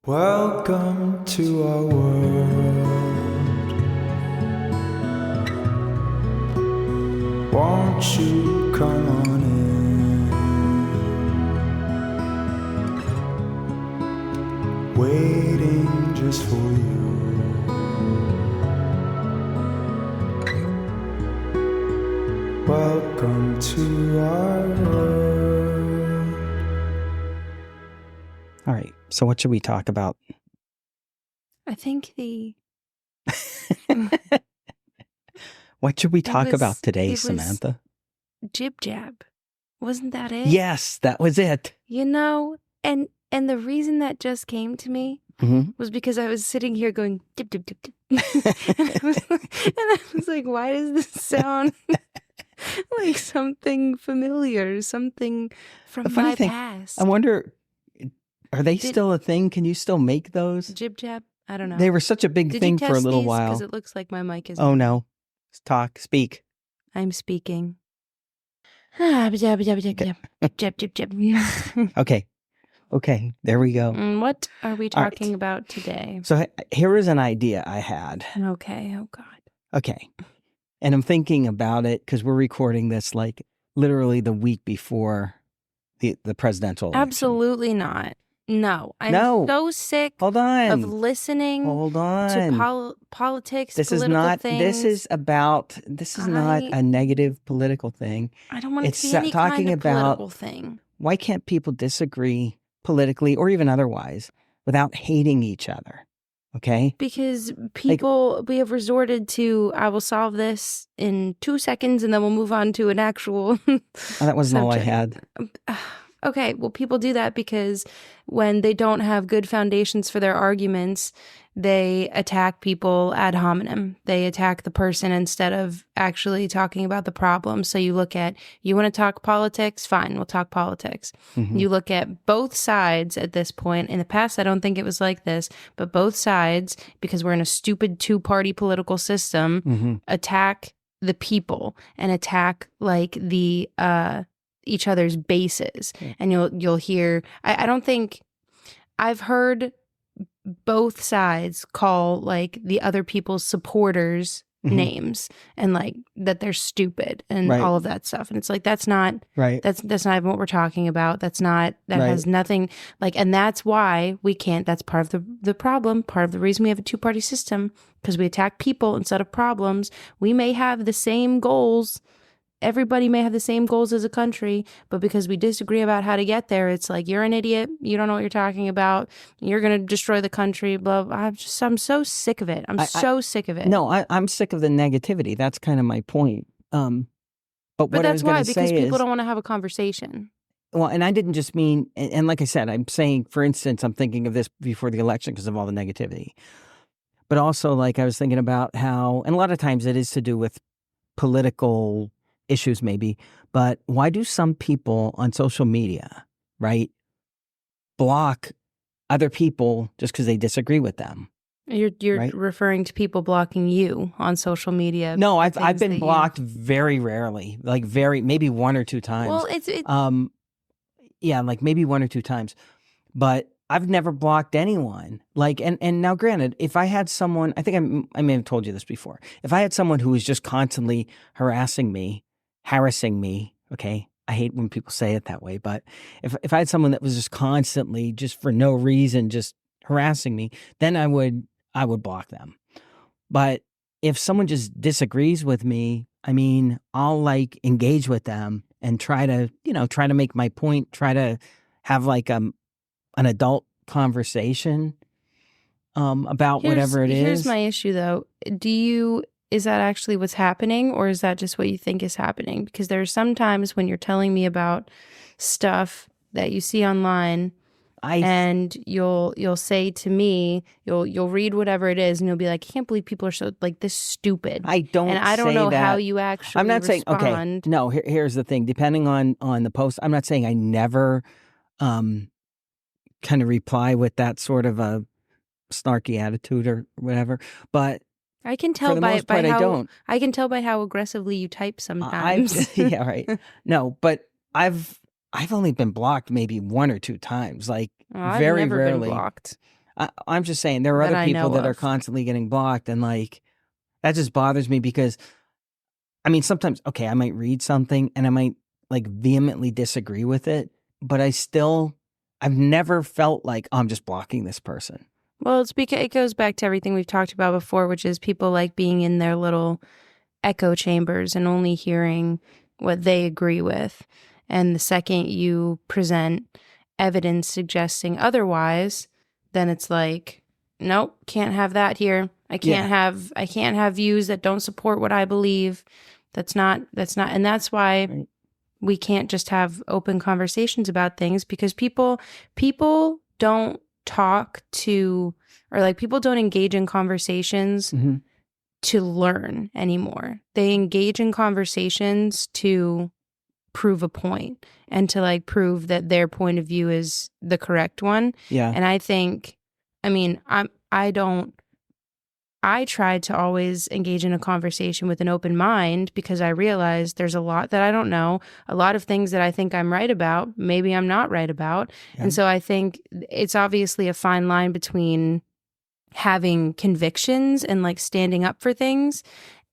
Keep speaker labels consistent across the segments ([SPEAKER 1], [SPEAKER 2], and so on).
[SPEAKER 1] Welcome to our world. Won't you come on in? Waiting just for you. Welcome to our world.
[SPEAKER 2] All right. So what should we talk about?
[SPEAKER 3] I think the
[SPEAKER 2] What should we talk about today,
[SPEAKER 3] it was
[SPEAKER 2] Samantha?
[SPEAKER 3] jib jab. Wasn't that it?
[SPEAKER 2] Yes, that was it.
[SPEAKER 3] You know, and the reason that just came to me was because I was sitting here going dip dip dip dip. and I was like, why does this sound like something familiar, something from
[SPEAKER 2] A funny
[SPEAKER 3] my
[SPEAKER 2] thing,
[SPEAKER 3] past?
[SPEAKER 2] I wonder, are they still a thing? Can you still make those?
[SPEAKER 3] Jib jab? I don't know.
[SPEAKER 2] They were such a big
[SPEAKER 3] Did
[SPEAKER 2] thing
[SPEAKER 3] you
[SPEAKER 2] for a
[SPEAKER 3] test
[SPEAKER 2] little
[SPEAKER 3] these?
[SPEAKER 2] while.
[SPEAKER 3] Because it looks like my mic is.
[SPEAKER 2] Oh no. Talk, speak.
[SPEAKER 3] I'm speaking. Jab jab jab jab jab jab jab.
[SPEAKER 2] Okay, there we go.
[SPEAKER 3] What are we
[SPEAKER 2] All right.
[SPEAKER 3] talking about today?
[SPEAKER 2] So here is an idea I had.
[SPEAKER 3] Okay. Oh, God.
[SPEAKER 2] Okay. And I'm thinking about it because we're recording this like literally the week before the presidential election.
[SPEAKER 3] Absolutely not. No. I'm
[SPEAKER 2] No.
[SPEAKER 3] so sick
[SPEAKER 2] Hold on.
[SPEAKER 3] of listening
[SPEAKER 2] Hold on.
[SPEAKER 3] to politics,
[SPEAKER 2] This is
[SPEAKER 3] political
[SPEAKER 2] not.
[SPEAKER 3] things.
[SPEAKER 2] This is not a negative political thing.
[SPEAKER 3] I don't want it
[SPEAKER 2] It's
[SPEAKER 3] to be any
[SPEAKER 2] talking
[SPEAKER 3] kind of
[SPEAKER 2] about
[SPEAKER 3] political thing.
[SPEAKER 2] why can't people disagree politically or even otherwise without hating each other? Okay.
[SPEAKER 3] Because people, we have resorted to, I will solve this in 2 seconds and then we'll move on to an actual
[SPEAKER 2] That wasn't all I
[SPEAKER 3] subject.
[SPEAKER 2] had.
[SPEAKER 3] Okay, well, people do that because when they don't have good foundations for their arguments, they attack people ad hominem. They attack the person instead of actually talking about the problem. So you look at, you want to talk politics? Fine, we'll talk politics.
[SPEAKER 2] Mhm.
[SPEAKER 3] You look at both sides at this point. In the past, I don't think it was like this, but both sides, because we're in a stupid two-party political system, attack the people and attack like the each other's bases. And you'll hear, I don't think, I've heard both sides call like the other people's supporters names and like that they're stupid and all of that stuff. And it's like, that's not
[SPEAKER 2] Right.
[SPEAKER 3] that's not even what we're talking about. That has nothing like, and that's why we can't, that's part of the problem, part of the reason we have a two-party system, because we attack people instead of problems. We may have the same goals. Everybody may have the same goals as a country, but because we disagree about how to get there, it's like, you're an idiot. You don't know what you're talking about. You're going to destroy the country. Blah, blah. I'm so sick of it. I'm so sick of it.
[SPEAKER 2] No, I'm sick of the negativity. That's kind of my point. But what I was
[SPEAKER 3] that's
[SPEAKER 2] going
[SPEAKER 3] why,
[SPEAKER 2] to say
[SPEAKER 3] because people
[SPEAKER 2] is,
[SPEAKER 3] don't want to have a conversation.
[SPEAKER 2] well, and I didn't just mean, and like I said, I'm saying, for instance, I'm thinking of this before the election because of all the negativity. But also, like, I was thinking about how, and a lot of times it is to do with political issues maybe, but why do some people on social media, right, block other people just because they disagree with them?
[SPEAKER 3] You're
[SPEAKER 2] right?
[SPEAKER 3] referring to people blocking you on social media.
[SPEAKER 2] No, I've been blocked very rarely, like maybe one or two times.
[SPEAKER 3] Well,
[SPEAKER 2] yeah, like maybe one or two times, but I've never blocked anyone. Like, and now granted, if I had someone, I think I may have told you this before. If I had someone who was just constantly harassing me, okay, I hate when people say it that way, but if I had someone that was just constantly, just for no reason, just harassing me, then I would block them. But if someone just disagrees with me, I mean, I'll like engage with them and try to make my point, try to have like an adult conversation about whatever it is.
[SPEAKER 3] Here's my issue though. Is that actually what's happening, or is that just what you think is happening? Because there are some times when you're telling me about stuff that you see online, and you'll say to me, you'll read whatever it is, and you'll be like, I can't believe people are so like this stupid.
[SPEAKER 2] I don't
[SPEAKER 3] know
[SPEAKER 2] that.
[SPEAKER 3] how you actually
[SPEAKER 2] I'm not
[SPEAKER 3] respond.
[SPEAKER 2] saying, okay, no, here's the thing. Depending on the post, I'm not saying I never kind of reply with that sort of a snarky attitude or whatever, but
[SPEAKER 3] I can tell I can tell by how aggressively you type sometimes.
[SPEAKER 2] Yeah, right. No, but I've only been blocked maybe one or two times, like
[SPEAKER 3] I've
[SPEAKER 2] very
[SPEAKER 3] never
[SPEAKER 2] rarely.
[SPEAKER 3] been blocked.
[SPEAKER 2] I'm just saying there are
[SPEAKER 3] That
[SPEAKER 2] other
[SPEAKER 3] I
[SPEAKER 2] people
[SPEAKER 3] know
[SPEAKER 2] that are
[SPEAKER 3] of.
[SPEAKER 2] constantly getting blocked, and like that just bothers me because I mean sometimes okay, I might read something and I might like vehemently disagree with it, but I've never felt like oh, I'm just blocking this person.
[SPEAKER 3] Well, it's because it goes back to everything we've talked about before, which is people like being in their little echo chambers and only hearing what they agree with. And the second you present evidence suggesting otherwise, then it's like, nope, can't have that here. I can't have views that don't support what I believe. That's not and that's why
[SPEAKER 2] Right.
[SPEAKER 3] we can't just have open conversations about things because people don't talk to or like people don't engage in conversations
[SPEAKER 2] Mm-hmm.
[SPEAKER 3] to learn anymore. They engage in conversations to prove a point and to like prove that their point of view is the correct one.
[SPEAKER 2] Yeah.
[SPEAKER 3] And I think, I mean, I try to always engage in a conversation with an open mind because I realize there's a lot that I don't know, a lot of things that I think I'm right about, maybe I'm not right about.
[SPEAKER 2] Yeah.
[SPEAKER 3] And so I think it's obviously a fine line between having convictions and like standing up for things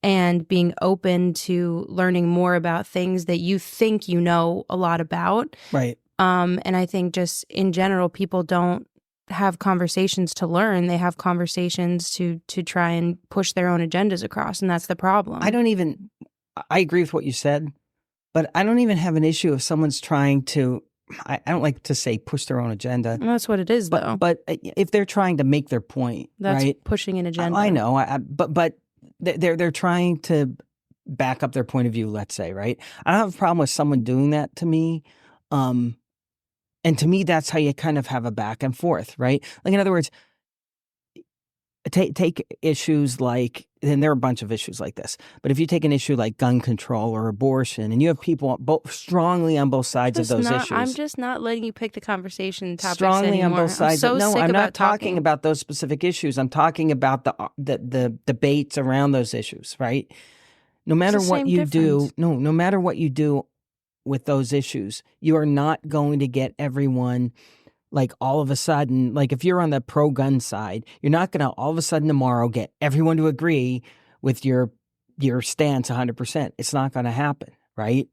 [SPEAKER 3] and being open to learning more about things that you think you know a lot about.
[SPEAKER 2] Right.
[SPEAKER 3] And I think just in general, people don't have conversations to learn. They have conversations to try and push their own agendas across. And that's the problem.
[SPEAKER 2] I agree with what you said, but I don't even have an issue if someone's trying to, I don't like to say push their own agenda.
[SPEAKER 3] Well, that's what it is, though.
[SPEAKER 2] But if they're trying to make their point,
[SPEAKER 3] That's
[SPEAKER 2] right?
[SPEAKER 3] pushing an agenda.
[SPEAKER 2] I know, but they're trying to back up their point of view, let's say, right? I don't have a problem with someone doing that to me. And to me, that's how you kind of have a back and forth, right? Like, in other words, take issues like, and there are a bunch of issues like this, but if you take an issue like gun control or abortion, and you have people strongly on both sides of those issues.
[SPEAKER 3] I'm just not letting you pick the conversation topics
[SPEAKER 2] strongly
[SPEAKER 3] anymore.
[SPEAKER 2] on both sides.
[SPEAKER 3] I'm so
[SPEAKER 2] No,
[SPEAKER 3] sick
[SPEAKER 2] I'm
[SPEAKER 3] about
[SPEAKER 2] not talking about those specific issues. I'm talking about the debates around those issues, right? No matter what you do, no matter what you do with those issues, you are not going to get everyone like all of a sudden, like if you're on the pro-gun side, you're not going to all of a sudden tomorrow get everyone to agree with your stance 100%. It's not going to happen, right?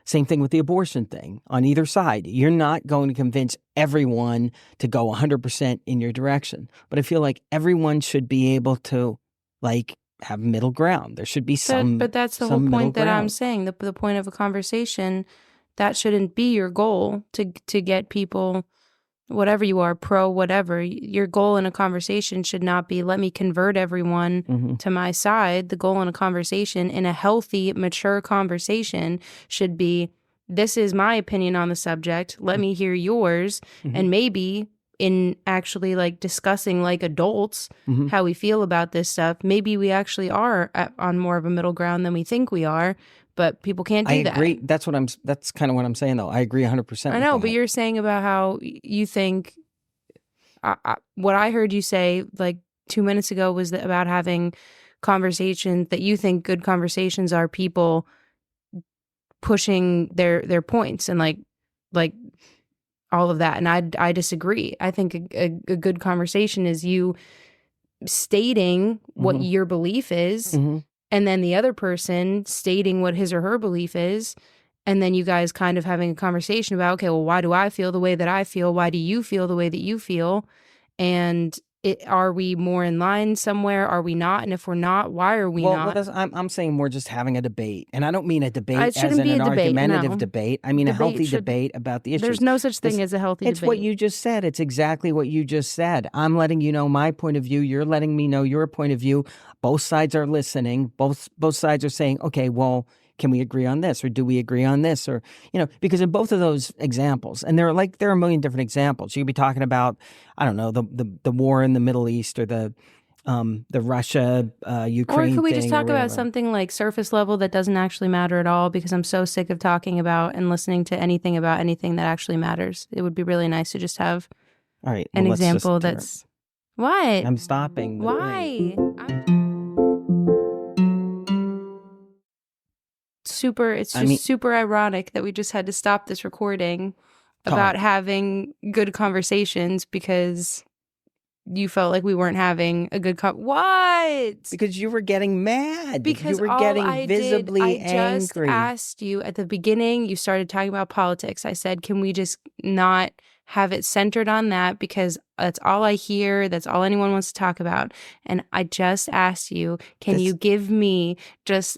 [SPEAKER 2] Same thing with the abortion thing on either side. You're not going to convince everyone to go 100% in your direction. But I feel like everyone should be able to like have middle ground. There should be some.
[SPEAKER 3] But that's the whole point that I'm saying. The point of a conversation, that shouldn't be your goal to get people, whatever you are, pro, whatever. Your goal in a conversation should not be let me convert everyone to my side. The goal in a conversation, in a healthy, mature conversation, should be this is my opinion on the subject. Let me hear yours. And maybe in actually like discussing like adults how we feel about this stuff, maybe we actually are on more of a middle ground than we think we are. But people can't do that.
[SPEAKER 2] I agree. That's kind of what I'm saying, though. I agree 100%.
[SPEAKER 3] I know, but you're saying about how you think. What I heard you say like 2 minutes ago was about having conversations that you think good conversations are people pushing their points and like all of that. And I disagree. I think a good conversation is you stating what your belief is. And then the other person stating what his or her belief is. And then you guys kind of having a conversation about, okay, well, why do I feel the way that I feel? Why do you feel the way that you feel? And are we more in line somewhere? Are we not? And if we're not, why are we not?
[SPEAKER 2] Well, I'm saying we're just having a debate. And I don't mean a debate as in
[SPEAKER 3] an
[SPEAKER 2] argumentative debate. I mean a healthy debate about the issues.
[SPEAKER 3] There's no such thing as a healthy debate.
[SPEAKER 2] It's what you just said. It's exactly what you just said. I'm letting you know my point of view. You're letting me know your point of view. Both sides are listening. Both sides are saying, okay, well, can we agree on this, or do we agree on this, or because in both of those examples, and there are a million different examples. You could be talking about, I don't know, the war in the Middle East, or the Russia Ukraine.
[SPEAKER 3] Or could we just talk
[SPEAKER 2] about
[SPEAKER 3] something like surface level that doesn't actually matter at all? Because I'm so sick of talking about and listening to anything about anything that actually matters. It would be really nice to just have an example that's. What?
[SPEAKER 2] I'm stopping.
[SPEAKER 3] Why? It's super ironic that we just had to stop this recording about having good conversations because you felt like we weren't having a good what?
[SPEAKER 2] Because you were getting mad.
[SPEAKER 3] Because
[SPEAKER 2] you were
[SPEAKER 3] all
[SPEAKER 2] getting
[SPEAKER 3] I
[SPEAKER 2] visibly
[SPEAKER 3] did, I just
[SPEAKER 2] angry.
[SPEAKER 3] asked you at the beginning, you started talking about politics. I said, can we just not have it centered on that? Because that's all I hear. That's all anyone wants to talk about. And I just asked you, can you give me just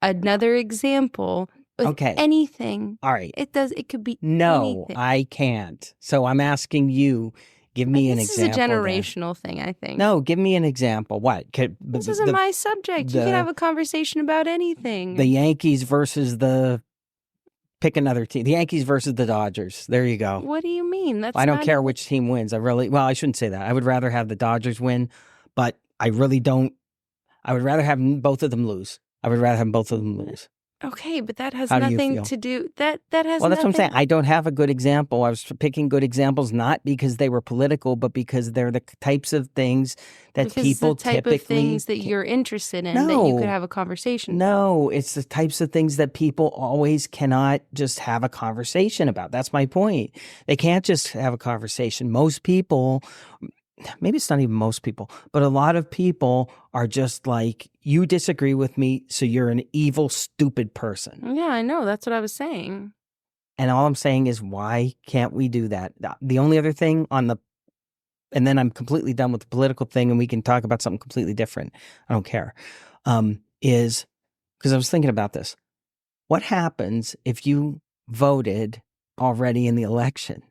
[SPEAKER 3] another example with anything?
[SPEAKER 2] All right.
[SPEAKER 3] It could be
[SPEAKER 2] No,
[SPEAKER 3] anything.
[SPEAKER 2] I can't. So I'm asking you, give me an example.
[SPEAKER 3] This is a generational thing, I think.
[SPEAKER 2] No, give me an example. What?
[SPEAKER 3] This isn't my subject. You can have a conversation about anything.
[SPEAKER 2] The Yankees versus pick another team. The Yankees versus the Dodgers. There you go.
[SPEAKER 3] What do you mean?
[SPEAKER 2] I don't care which team wins. I shouldn't say that. I would rather have the Dodgers win, but I really don't. I would rather have both of them lose.
[SPEAKER 3] Okay, but that has
[SPEAKER 2] How
[SPEAKER 3] nothing to do. That has.
[SPEAKER 2] Well, that's what I'm saying. I don't have a good example. I was picking good examples not because they were political, but because they're the types of things that people
[SPEAKER 3] the type
[SPEAKER 2] typically
[SPEAKER 3] of things that you're interested in that you could have a conversation.
[SPEAKER 2] No, it's the types of things that people always cannot just have a conversation about. That's my point. They can't just have a conversation. Most people. Maybe it's not even most people, but a lot of people are just like, you disagree with me, so you're an evil, stupid person.
[SPEAKER 3] Yeah, I know. That's what I was saying.
[SPEAKER 2] And all I'm saying is, why can't we do that? The only other thing and then I'm completely done with the political thing and we can talk about something completely different. I don't care. Is because I was thinking about this. What happens if you voted already in the election?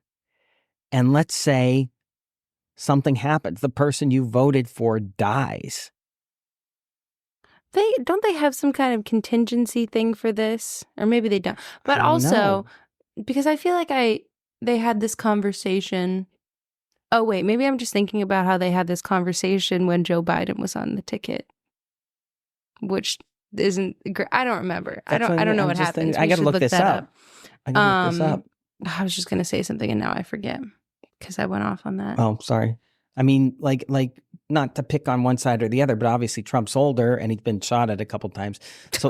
[SPEAKER 2] And let's say something happens. The person you voted for dies.
[SPEAKER 3] Don't they have some kind of contingency thing for this? Or maybe they don't. But also, because I feel like they had this conversation. Oh, wait, maybe I'm just thinking about how they had this conversation when Joe Biden was on the ticket, which isn't great. I don't remember. I don't know what happened.
[SPEAKER 2] I got to look this up.
[SPEAKER 3] I was just going to say something and now I forget. Because I went off on that.
[SPEAKER 2] Oh, sorry. I mean, like not to pick on one side or the other, but obviously Trump's older and he's been shot at a couple times. So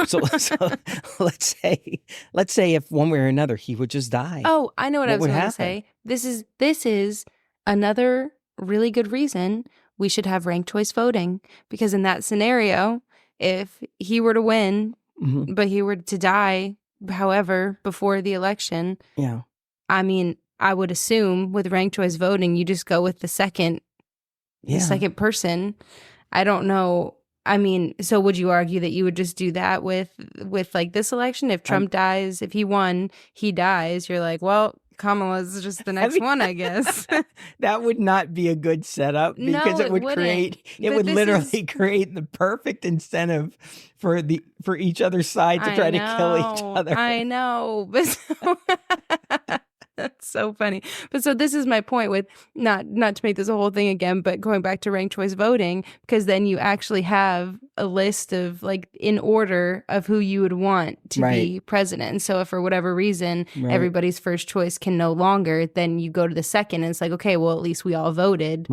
[SPEAKER 2] let's say if one way or another he would just die.
[SPEAKER 3] Oh, I know what I was going to say. This is another really good reason we should have ranked choice voting, because in that scenario, if he were to win, but he were to die, however, before the election, I mean, I would assume with ranked choice voting, you just go with the second person. I don't know. I mean, so would you argue that you would just do that with like this election? If Trump dies, if he won, he dies. You're like, well, Kamala's just the next one, I guess.
[SPEAKER 2] That would not be a good setup because it would literally create the perfect incentive for each other's side to try to kill each other.
[SPEAKER 3] I know. That's so funny. But so this is my point with not to make this a whole thing again, but going back to ranked choice voting, because then you actually have a list of like in order of who you would want to be president. And so if for whatever reason everybody's first choice can no longer, then you go to the second and it's like, okay, well, at least we all voted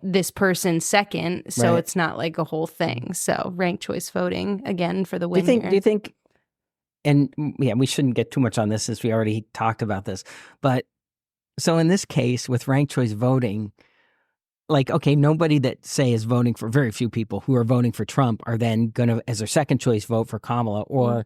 [SPEAKER 3] this person second. So it's not like a whole thing. So ranked choice voting again for the win.
[SPEAKER 2] Do you think and yeah, we shouldn't get too much on this since we already talked about this. But so in this case with ranked choice voting, like, okay, nobody that say is voting for, very few people who are voting for Trump are then going to, as their second choice, vote for Kamala or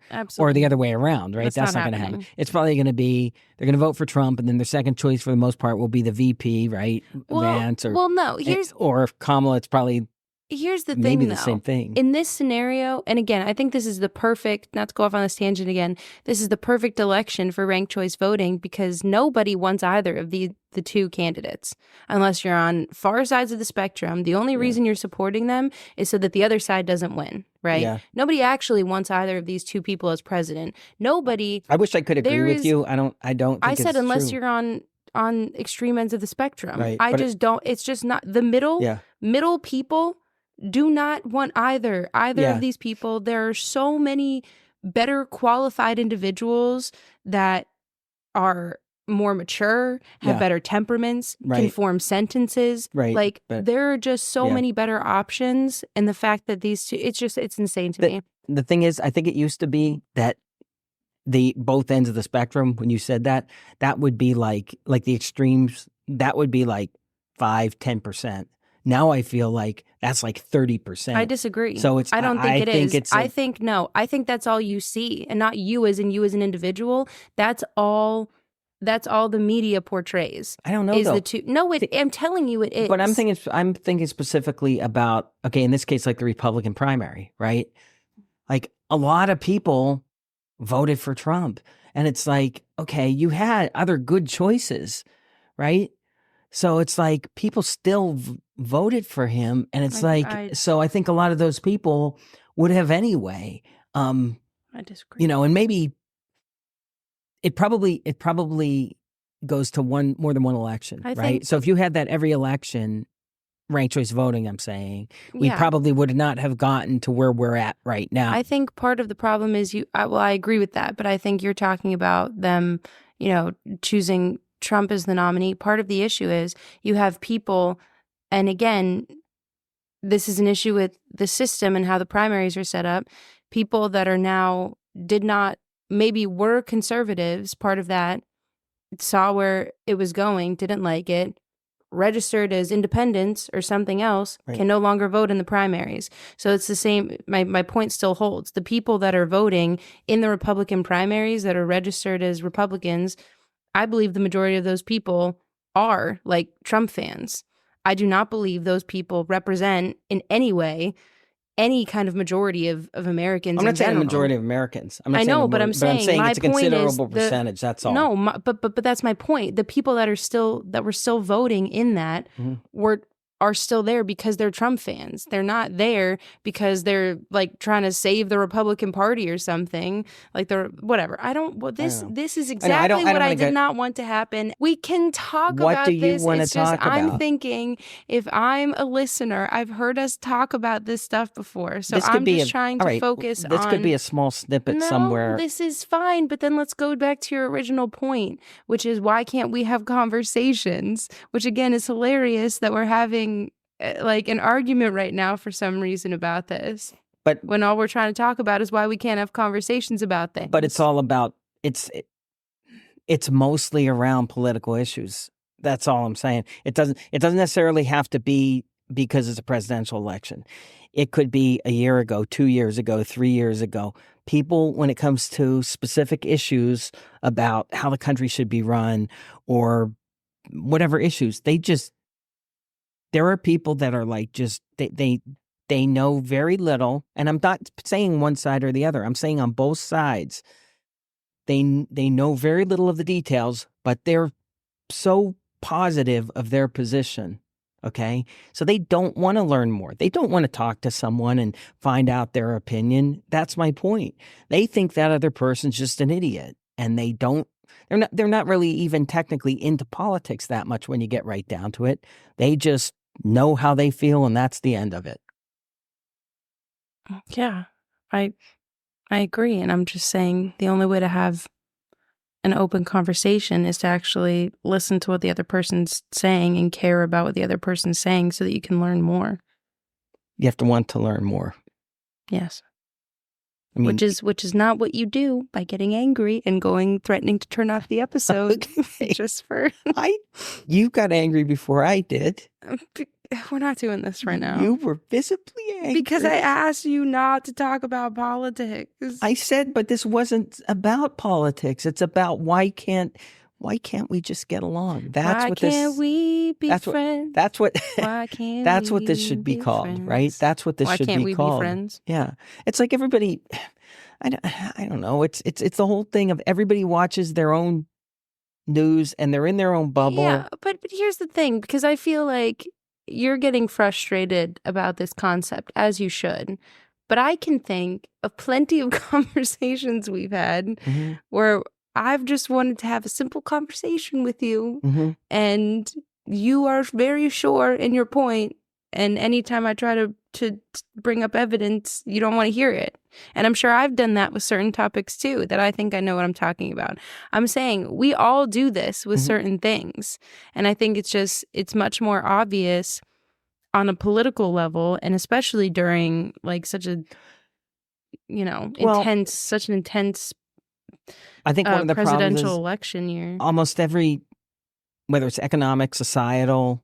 [SPEAKER 2] the other way around, right? That's not going to happen. It's probably going to be, they're going to vote for Trump and then their second choice for the most part will be the VP, right? Vance or if Kamala, it's probably
[SPEAKER 3] Here's the thing,
[SPEAKER 2] maybe
[SPEAKER 3] though.
[SPEAKER 2] The same thing.
[SPEAKER 3] In this scenario, and again, I think this is the perfect, not to go off on this tangent again, this is the perfect election for ranked choice voting because nobody wants either of the two candidates. Unless you're on far sides of the spectrum, the only reason you're supporting them is so that the other side doesn't win, right? Yeah. Nobody actually wants either of these two people as president. Nobody.
[SPEAKER 2] I wish I could agree with you. I don't think
[SPEAKER 3] I said unless
[SPEAKER 2] true.
[SPEAKER 3] You're on extreme ends of the spectrum.
[SPEAKER 2] Right.
[SPEAKER 3] I just don't, it's just not, the middle people do not want either of these people. There are so many better qualified individuals that are more mature, have better temperaments, can form sentences.
[SPEAKER 2] Right.
[SPEAKER 3] Like there are just so many better options. And the fact that these two, it's insane to me.
[SPEAKER 2] The thing is, I think it used to be that the both ends of the spectrum, when you said that would be like the extremes, that would be like 5-10%. Now I feel like that's like 30%.
[SPEAKER 3] I disagree.
[SPEAKER 2] So it's
[SPEAKER 3] I don't think it is.
[SPEAKER 2] It's
[SPEAKER 3] I think no. I think that's all you see, and not you as an individual. That's all the media portrays.
[SPEAKER 2] I don't know
[SPEAKER 3] is
[SPEAKER 2] though.
[SPEAKER 3] the two. No, I'm telling you it is.
[SPEAKER 2] But I'm thinking specifically about, okay, in this case, like the Republican primary, right? Like a lot of people voted for Trump, and it's like, okay, you had other good choices, right? So it's like people still voted for him, and it's so I think a lot of those people would have anyway.
[SPEAKER 3] I disagree.
[SPEAKER 2] You know, and maybe it probably goes to more than one election, right? So if you had that every election, ranked choice voting, I'm saying, we probably would not have gotten to where we're at right now.
[SPEAKER 3] I think part of the problem is I agree with that, but I think you're talking about them, choosing Trump as the nominee. Part of the issue is you have people, and again, this is an issue with the system and how the primaries are set up, people that are now maybe were conservatives, part of that, saw where it was going, didn't like it, registered as independents or something else, can no longer vote in the primaries. So it's the same. My point still holds. The people that are voting in the Republican primaries that are registered as Republicans, I believe the majority of those people are like Trump fans. I do not believe those people represent in any way any kind of majority of Americans.
[SPEAKER 2] I'm not saying
[SPEAKER 3] general.
[SPEAKER 2] the majority of Americans.
[SPEAKER 3] I know, but I'm saying
[SPEAKER 2] it's a considerable percentage. That's all.
[SPEAKER 3] No, but that's my point. The people that were still voting in that are still there because they're Trump fans. They're not there because they're like trying to save the Republican Party or something. Like they're whatever. This is exactly what I did not want to happen. We can talk about this. What do you want to talk about? I'm thinking, if I'm a listener, I've heard us talk about this stuff before. So I'm just trying to focus on.
[SPEAKER 2] This could be a small snippet somewhere.
[SPEAKER 3] This is fine, but then let's go back to your original point, which is why can't we have conversations? Which again is hilarious that we're having like an argument right now for some reason about this. But when all we're trying to talk about is why we can't have conversations about things.
[SPEAKER 2] But it's all about it's mostly around political issues. That's all I'm saying. It doesn't necessarily have to be because it's a presidential election. It could be a year ago, 2 years ago, 3 years ago. People, when it comes to specific issues about how the country should be run or whatever issues, there are people that are like they know very little, and I'm not saying one side or the other. I'm saying on both sides, they know very little of the details, but they're so positive of their position. Okay, so they don't want to learn more. They don't want to talk to someone and find out their opinion. That's my point. They think that other person's just an idiot, and they're not really even technically into politics that much when you get right down to it. They just know how they feel, and that's the end of it.
[SPEAKER 3] Yeah, I agree. And I'm just saying the only way to have an open conversation is to actually listen to what the other person's saying and care about what the other person's saying so that you can learn more.
[SPEAKER 2] You have to want to learn more.
[SPEAKER 3] Yes. I mean, which is not what you do by getting angry and threatening to turn off the episode. Okay. Just for
[SPEAKER 2] you got angry before I did.
[SPEAKER 3] We're not doing this right now.
[SPEAKER 2] You were visibly angry
[SPEAKER 3] because I asked you not to talk about politics.
[SPEAKER 2] I said, but this wasn't about politics. It's about why can't we just get along? Why
[SPEAKER 3] can't we be friends? Why can't
[SPEAKER 2] that's what this should be called,
[SPEAKER 3] friends?
[SPEAKER 2] Right? That's what this should be called.
[SPEAKER 3] Why can't we be friends?
[SPEAKER 2] Yeah, it's like everybody. I don't know. It's the whole thing of everybody watches their own news and they're in their own bubble.
[SPEAKER 3] Yeah, but here's the thing, because I feel like you're getting frustrated about this concept, as you should. But I can think of plenty of conversations we've had where I've just wanted to have a simple conversation with you, and you are very sure in your point. And anytime I try to bring up evidence, you don't want to hear it. And I'm sure I've done that with certain topics too, that I think I know what I'm talking about. I'm saying we all do this with certain things. And I think it's much more obvious on a political level, and especially during like such an intense
[SPEAKER 2] I think one of the
[SPEAKER 3] presidential
[SPEAKER 2] problems
[SPEAKER 3] election year.
[SPEAKER 2] Almost every, whether it's economic, societal,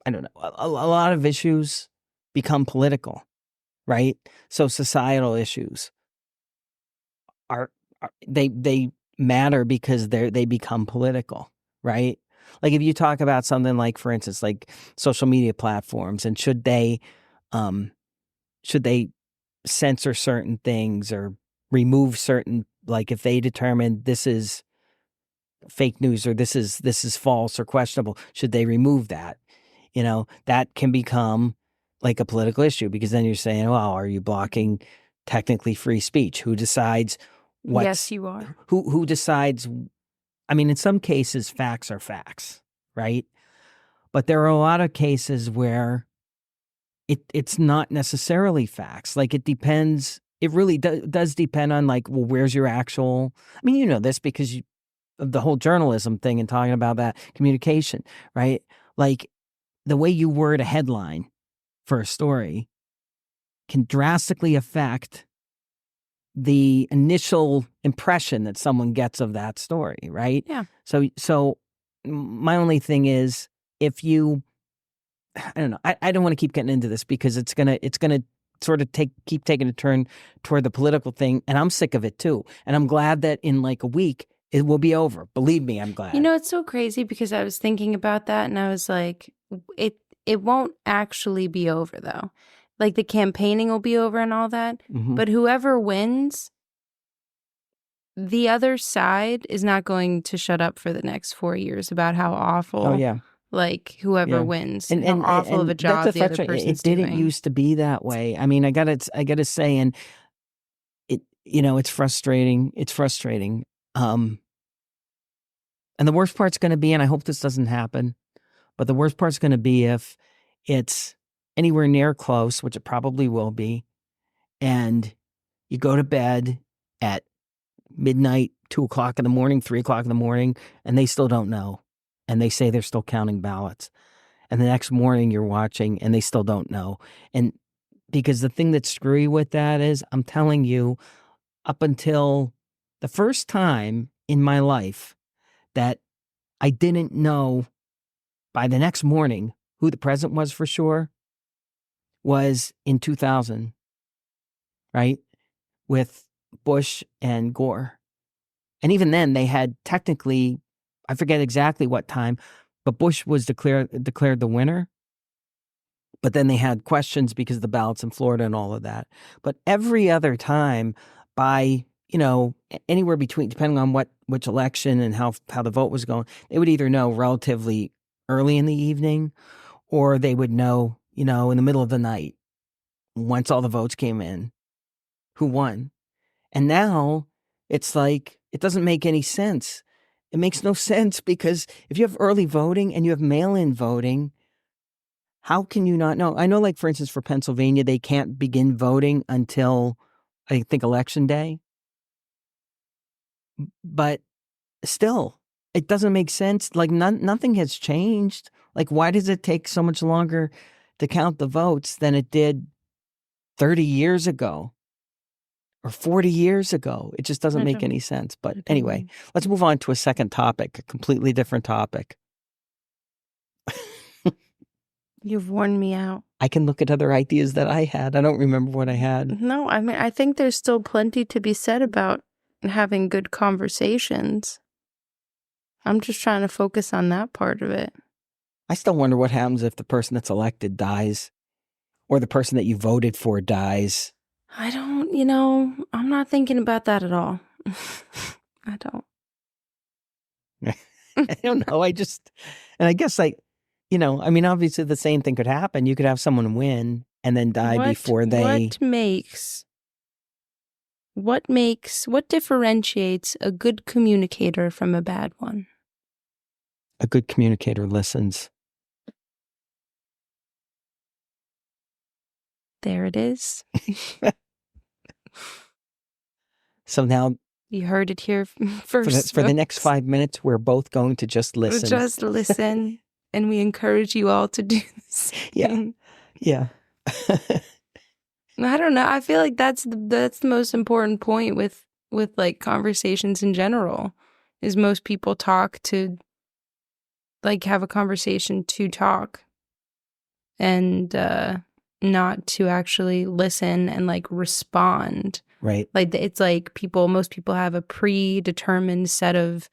[SPEAKER 2] I don't know, a lot of issues become political, right? So societal issues are they matter because they become political, right? Like if you talk about something like, for instance, like social media platforms, and should they censor certain things or remove certain, like if they determine this is fake news or this is false or questionable, should they remove that? That can become like a political issue, because then you're saying, well, are you blocking technically free speech? Who decides
[SPEAKER 3] Yes, you are.
[SPEAKER 2] who decides? I mean, in some cases, facts are facts, right? But there are a lot of cases where it's not necessarily facts. Like it depends. It really does depend on, like, well, where's your actual? I mean, you know this because of the whole journalism thing and talking about that communication, right? Like the way you word a headline for a story can drastically affect the initial impression that someone gets of that story, right?
[SPEAKER 3] Yeah.
[SPEAKER 2] So my only thing is, if you, I don't know, I don't want to keep getting into this because it's gonna sort of keep taking a turn toward the political thing, and I'm sick of it too. And I'm glad that in like a week it will be over. Believe me, I'm glad.
[SPEAKER 3] You know, it's so crazy because I was thinking about that and I was like, it won't actually be over though. Like the campaigning will be over and all that, but whoever wins, the other side is not going to shut up for the next 4 years about how awful.
[SPEAKER 2] Oh yeah.
[SPEAKER 3] Like whoever wins,
[SPEAKER 2] and
[SPEAKER 3] how awful of a job the other person's doing.
[SPEAKER 2] It didn't used to be that way. I mean, I gotta say, and it, it's frustrating. It's frustrating. And the worst part's going to be, and I hope this doesn't happen, but the worst part's going to be if it's anywhere near close, which it probably will be, and you go to bed at midnight, 2:00 in the morning, 3:00 in the morning, and they still don't know, and they say they're still counting ballots. And the next morning you're watching and they still don't know. And because the thing that's screwy with that is, I'm telling you, up until the first time in my life that I didn't know by the next morning who the president was for sure was in 2000, right? With Bush and Gore. And even then they had technically, I forget exactly what time, but Bush was declared the winner. But then they had questions because of the ballots in Florida and all of that. But every other time, by, anywhere between, depending on which election and how the vote was going, they would either know relatively early in the evening, or they would know, in the middle of the night, once all the votes came in, who won. And now it's like, it doesn't make any sense. It makes no sense, because if you have early voting and you have mail-in voting, how can you not know? I know, like, for instance, for Pennsylvania, they can't begin voting until, I think, Election Day. But still, it doesn't make sense. Like, nothing has changed. Like, why does it take so much longer to count the votes than it did 30 years ago or 40 years ago? It just doesn't make any sense. But anyway, let's move on to a second topic, a completely different topic.
[SPEAKER 3] You've worn me out.
[SPEAKER 2] I can look at other ideas that I had. I don't remember what I had.
[SPEAKER 3] No, I mean, I think there's still plenty to be said about having good conversations. I'm just trying to focus on that part of it.
[SPEAKER 2] I still wonder what happens if the person that's elected dies, or the person that you voted for dies.
[SPEAKER 3] I don't, I'm not thinking about that at all. I don't.
[SPEAKER 2] I don't know. I guess, like, I mean, obviously the same thing could happen. You could have someone win and then die before they...
[SPEAKER 3] What differentiates a good communicator from a bad one?
[SPEAKER 2] A good communicator listens.
[SPEAKER 3] There it is.
[SPEAKER 2] So now...
[SPEAKER 3] You heard it here first.
[SPEAKER 2] For the next 5 minutes, we're both going to just listen.
[SPEAKER 3] Just listen. And we encourage you all to do this.
[SPEAKER 2] Yeah.
[SPEAKER 3] I don't know. I feel like that's the most important point with like conversations in general, is most people talk to, like, have a conversation to talk. and not to actually listen and like respond.
[SPEAKER 2] Right.
[SPEAKER 3] Like it's like most people have a predetermined set of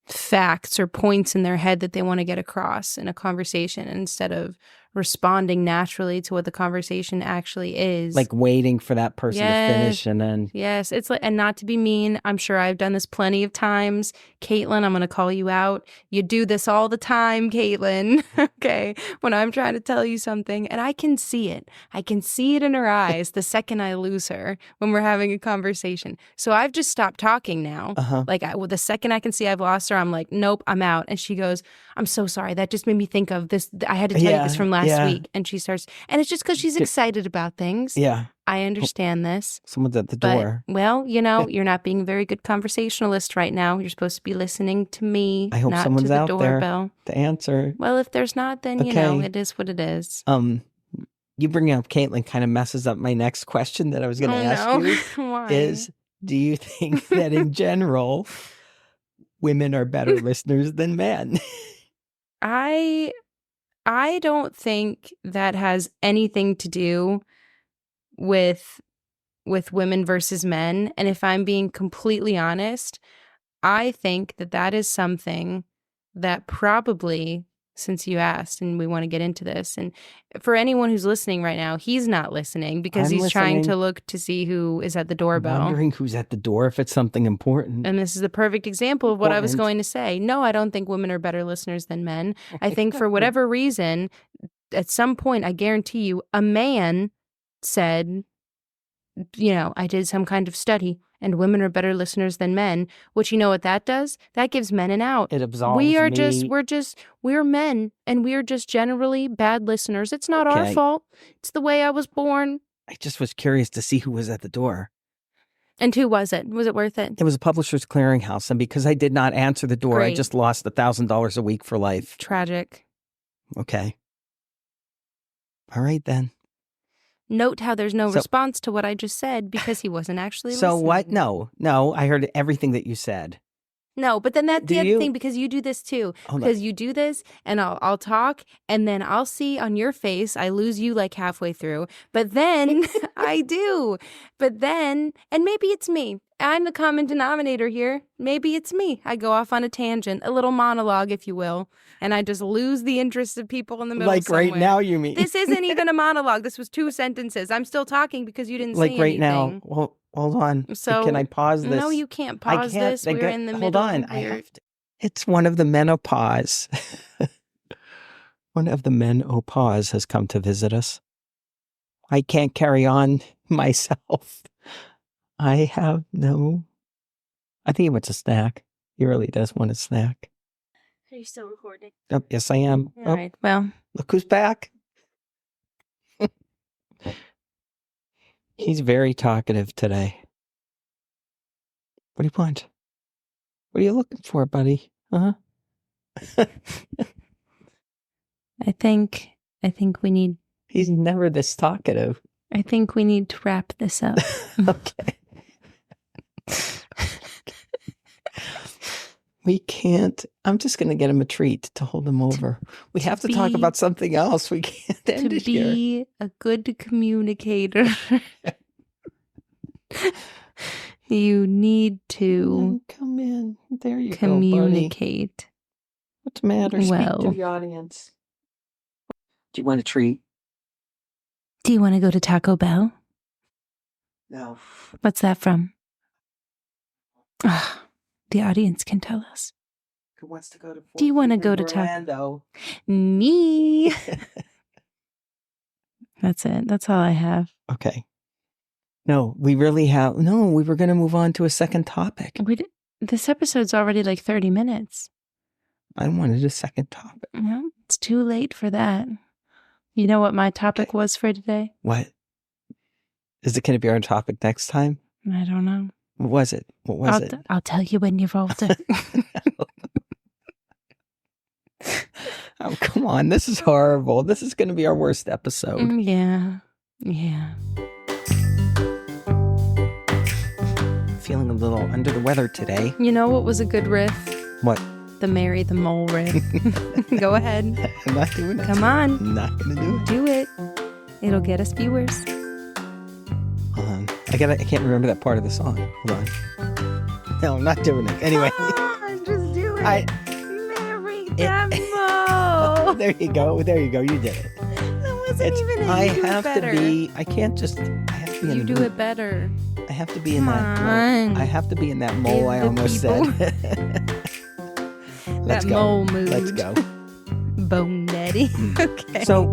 [SPEAKER 3] facts or points in their head that they want to get across in a conversation instead of responding naturally to what the conversation actually is.
[SPEAKER 2] Like waiting for that person to finish and then.
[SPEAKER 3] Yes. It's like, and not to be mean, I'm sure I've done this plenty of times. Caitlin, I'm going to call you out. You do this all the time, Caitlin. Okay. When I'm trying to tell you something and I can see it. I can see it in her eyes the second I lose her when we're having a conversation. So I've just stopped talking now. Like the second I can see I've lost her, I'm like, nope, I'm out. And she goes, I'm so sorry. That just made me think of this. I had to tell you this from last week. And she starts, and it's just because she's excited about things.
[SPEAKER 2] Yeah.
[SPEAKER 3] I understand this.
[SPEAKER 2] Someone's at the door.
[SPEAKER 3] Well, you're not being a very good conversationalist right now. You're supposed to be listening to me,
[SPEAKER 2] I hope
[SPEAKER 3] not
[SPEAKER 2] someone's
[SPEAKER 3] to the
[SPEAKER 2] out
[SPEAKER 3] doorbell.
[SPEAKER 2] there to answer.
[SPEAKER 3] Well, if there's not, then, it is what it is.
[SPEAKER 2] You bringing up Caitlin kind of messes up my next question that I was going to ask you.
[SPEAKER 3] Why?
[SPEAKER 2] Is, do you think that in general, women are better listeners than men?
[SPEAKER 3] I don't think that has anything to do with women versus men. And if I'm being completely honest, I think that is something that probably, since you asked and we want to get into this, and for anyone who's listening right now, he's not listening because he's trying to look to see who is at the doorbell.
[SPEAKER 2] I'm wondering who's at the door if it's something important.
[SPEAKER 3] And this is the perfect example of what I was going to say. No, I don't think women are better listeners than men. I think for whatever reason, at some point, I guarantee you, a man said, I did some kind of study and women are better listeners than men, which you know what that does? That gives men an out.
[SPEAKER 2] It absolves
[SPEAKER 3] we're men and we're just generally bad listeners. It's not our fault. It's the way I was born.
[SPEAKER 2] I just was curious to see who was at the door.
[SPEAKER 3] And who was it? Was it worth it?
[SPEAKER 2] It was a publisher's clearinghouse. And because I did not answer the door, I just lost $1,000 a week for life.
[SPEAKER 3] Tragic.
[SPEAKER 2] Okay. All right, then.
[SPEAKER 3] Note how there's no response to what I just said because he wasn't actually listening.
[SPEAKER 2] So what? No, I heard everything that you said.
[SPEAKER 3] No, but then that's the other thing because you do this too. Because you do this and I'll talk and then I'll see on your face, I lose you like halfway through. But then I do. But then, and maybe it's me. I'm the common denominator here. Maybe it's me. I go off on a tangent, a little monologue, if you will, and I just lose the interest of people in the middle somewhere.
[SPEAKER 2] Like right now, you mean?
[SPEAKER 3] This isn't even a monologue. This was 2 sentences. I'm still talking because you didn't say anything.
[SPEAKER 2] Like right now. Well, hold on.
[SPEAKER 3] So,
[SPEAKER 2] can I pause this?
[SPEAKER 3] No, you can't pause this. We're in the middle.
[SPEAKER 2] Hold on. I have to. It's one of the menopause. One of the menopause has come to visit us. I can't carry on myself. I have no. I think he wants a snack. He really does want a snack.
[SPEAKER 3] Are you still recording?
[SPEAKER 2] Oh, yes, I am.
[SPEAKER 3] All right. Well,
[SPEAKER 2] look who's back. He's very talkative today. What do you want? What are you looking for, buddy?
[SPEAKER 3] I think we need.
[SPEAKER 2] He's never this talkative.
[SPEAKER 3] I think we need to wrap this up.
[SPEAKER 2] Okay. We can't. I'm just going to get him a treat to hold him over. We have to talk about something else. We can't end it here.
[SPEAKER 3] To be a good communicator, you need to
[SPEAKER 2] come in. There you
[SPEAKER 3] communicate.
[SPEAKER 2] Go, buddy. What's the matter?
[SPEAKER 3] Well,
[SPEAKER 2] speak to the audience. Do you want a treat?
[SPEAKER 3] Do you want to go to Taco Bell?
[SPEAKER 2] No.
[SPEAKER 3] What's that from? The audience can tell us.
[SPEAKER 2] Who wants to go to?
[SPEAKER 3] Do you want to go to Taco? Me. That's it. That's all I have.
[SPEAKER 2] Okay. No, we really have. No, we were going to move on to a second topic.
[SPEAKER 3] This episode's already like 30 minutes.
[SPEAKER 2] I wanted a second topic.
[SPEAKER 3] Well, it's too late for that. You know what my topic was for today?
[SPEAKER 2] What? Is it going to be our topic next time?
[SPEAKER 3] I don't know.
[SPEAKER 2] What was it? What was it?
[SPEAKER 3] I'll tell you when you're older.
[SPEAKER 2] Oh, come on. This is horrible. This is going to be our worst episode.
[SPEAKER 3] Yeah. Yeah.
[SPEAKER 2] Feeling a little under the weather today.
[SPEAKER 3] You know what was a good riff?
[SPEAKER 2] What?
[SPEAKER 3] the Mary the Mole rip. Go ahead.
[SPEAKER 2] I'm not doing it.
[SPEAKER 3] Come on.
[SPEAKER 2] I'm not gonna do it.
[SPEAKER 3] Do it. It'll get us viewers.
[SPEAKER 2] Hold on. I can't remember that part of the song. Hold on. No, I'm not doing it. Anyway.
[SPEAKER 3] Just do it. Mary the Mole.
[SPEAKER 2] There you go. There you go. You did it.
[SPEAKER 3] That wasn't even it.
[SPEAKER 2] I
[SPEAKER 3] You do it
[SPEAKER 2] have
[SPEAKER 3] better.
[SPEAKER 2] to be. I can't just. I have to be.
[SPEAKER 3] You
[SPEAKER 2] in
[SPEAKER 3] do
[SPEAKER 2] the,
[SPEAKER 3] it better.
[SPEAKER 2] I have to be in
[SPEAKER 3] Come
[SPEAKER 2] that.
[SPEAKER 3] on.
[SPEAKER 2] I have to be in that mole.
[SPEAKER 3] Give
[SPEAKER 2] I
[SPEAKER 3] the
[SPEAKER 2] almost
[SPEAKER 3] people
[SPEAKER 2] said. Let's
[SPEAKER 3] that
[SPEAKER 2] go.
[SPEAKER 3] mole mood.
[SPEAKER 2] Let's go.
[SPEAKER 3] Bonetti. Okay.
[SPEAKER 2] So